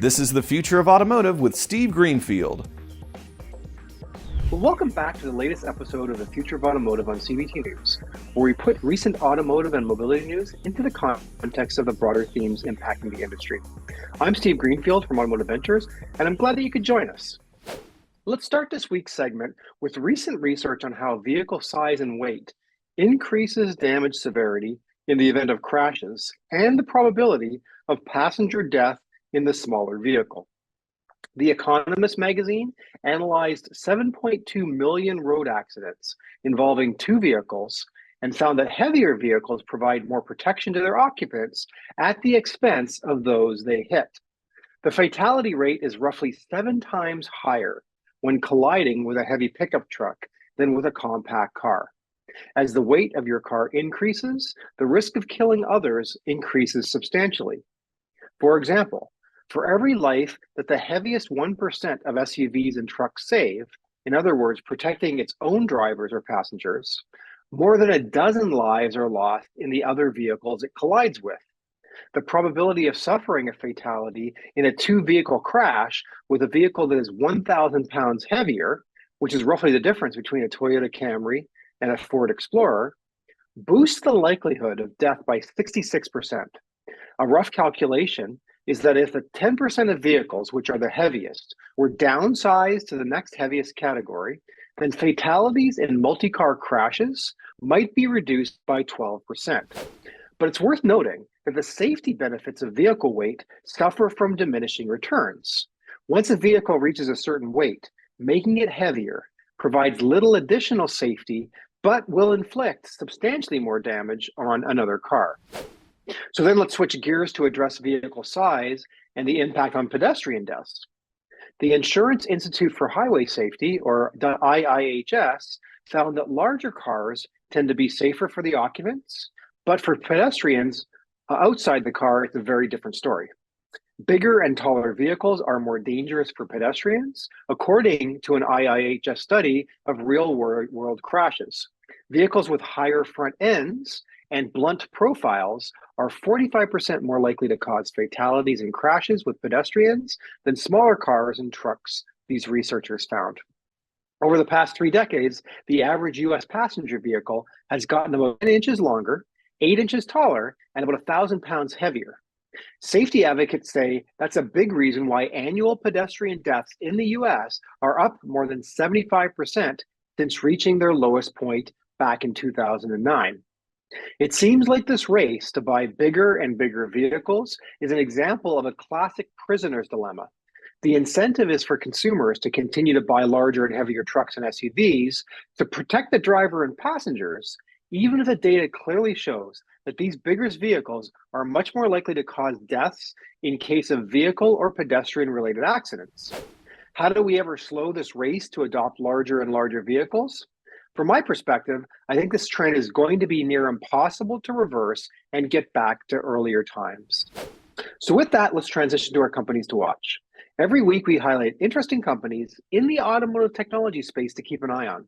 This is the Future of Automotive with Steve Greenfield. Well, welcome back to the latest episode of the Future of Automotive on CBT News, where we put recent automotive and mobility news into the context of the broader themes impacting the industry. I'm Steve Greenfield from Automotive Ventures, and I'm glad that you could join us. Let's start this week's segment with recent research on how vehicle size and weight increases damage severity in the event of crashes and the probability of passenger death in the smaller vehicle. The Economist magazine analyzed 7.2 million road accidents involving two vehicles and found that heavier vehicles provide more protection to their occupants at the expense of those they hit. The fatality rate is roughly 7 times higher when colliding with a heavy pickup truck than with a compact car. As the weight of your car increases, the risk of killing others increases substantially. For example, for every life that the heaviest 1% of SUVs and trucks save, in other words, protecting its own drivers or passengers, more than a dozen lives are lost in the other vehicles it collides with. The probability of suffering a fatality in a two-vehicle crash with a vehicle that is 1,000 pounds heavier, which is roughly the difference between a Toyota Camry and a Ford Explorer, boosts the likelihood of death by 66%. A rough calculation is that if the 10% of vehicles, which are the heaviest, were downsized to the next heaviest category, then fatalities in multi-car crashes might be reduced by 12%. But it's worth noting that the safety benefits of vehicle weight suffer from diminishing returns. Once a vehicle reaches a certain weight, making it heavier provides little additional safety, but will inflict substantially more damage on another car. So then let's switch gears to address vehicle size and the impact on pedestrian deaths. The Insurance Institute for Highway Safety, or IIHS, found that larger cars tend to be safer for the occupants, but for pedestrians outside the car, it's a very different story. Bigger and taller vehicles are more dangerous for pedestrians, according to an IIHS study of real-world crashes. Vehicles with higher front ends and blunt profiles are 45% more likely to cause fatalities and crashes with pedestrians than smaller cars and trucks, these researchers found. Over the past 3 decades, the average US passenger vehicle has gotten about 10 inches longer, 8 inches taller, and about 1,000 pounds heavier. Safety advocates say that's a big reason why annual pedestrian deaths in the US are up more than 75% since reaching their lowest point back in 2009. It seems like this race to buy bigger and bigger vehicles is an example of a classic prisoner's dilemma. The incentive is for consumers to continue to buy larger and heavier trucks and SUVs to protect the driver and passengers, even if the data clearly shows that these bigger vehicles are much more likely to cause deaths in case of vehicle or pedestrian-related accidents. How do we ever slow this race to adopt larger and larger vehicles? From my perspective, I think this trend is going to be near impossible to reverse and get back to earlier times. So with that, let's transition to our companies to watch. Every week, we highlight interesting companies in the automotive technology space to keep an eye on.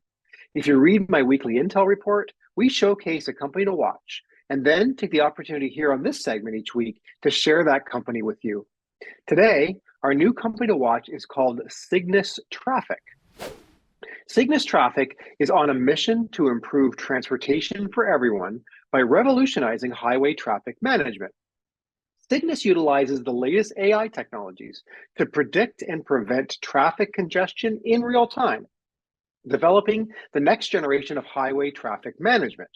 If you read my weekly Intel report, we showcase a company to watch and then take the opportunity here on this segment each week to share that company with you. Today, our new company to watch is called Cygnus Traffic. Cygnus Traffic is on a mission to improve transportation for everyone by revolutionizing highway traffic management. Cygnus utilizes the latest AI technologies to predict and prevent traffic congestion in real time, developing the next generation of highway traffic management.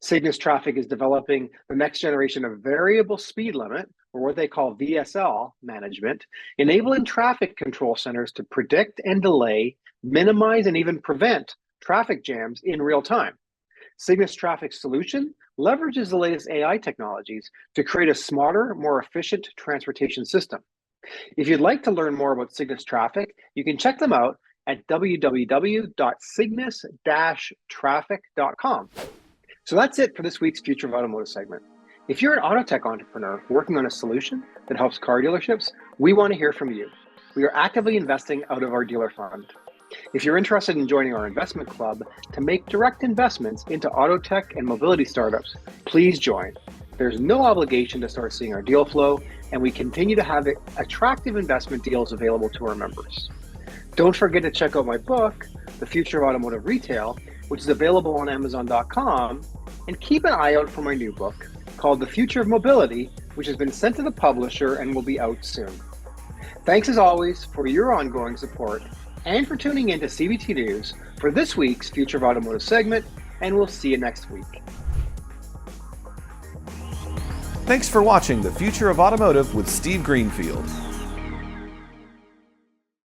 Cygnus Traffic is developing the next generation of variable speed limit, or what they call VSL management, enabling traffic control centers to predict and delay, minimize, and even prevent traffic jams in real time. Cygnus Traffic's solution leverages the latest AI technologies to create a smarter, more efficient transportation system. If you'd like to learn more about Cygnus Traffic, you can check them out at www.cygnus-traffic.com. So that's it for this week's Future of Automotive segment. If you're an auto tech entrepreneur working on a solution that helps car dealerships, we want to hear from you. We are actively investing out of our dealer fund. If you're interested in joining our investment club to make direct investments into auto tech and mobility startups, please join. There's no obligation to start seeing our deal flow, and we continue to have attractive investment deals available to our members. Don't forget to check out my book, The Future of Automotive Retail, which is available on Amazon.com, and keep an eye out for my new book called The Future of Mobility, which has been sent to the publisher and will be out soon. Thanks as always for your ongoing support and for tuning in to CVT News for this week's Future of Automotive segment, and we'll see you next week. Thanks for watching The Future of Automotive with Steve Greenfield.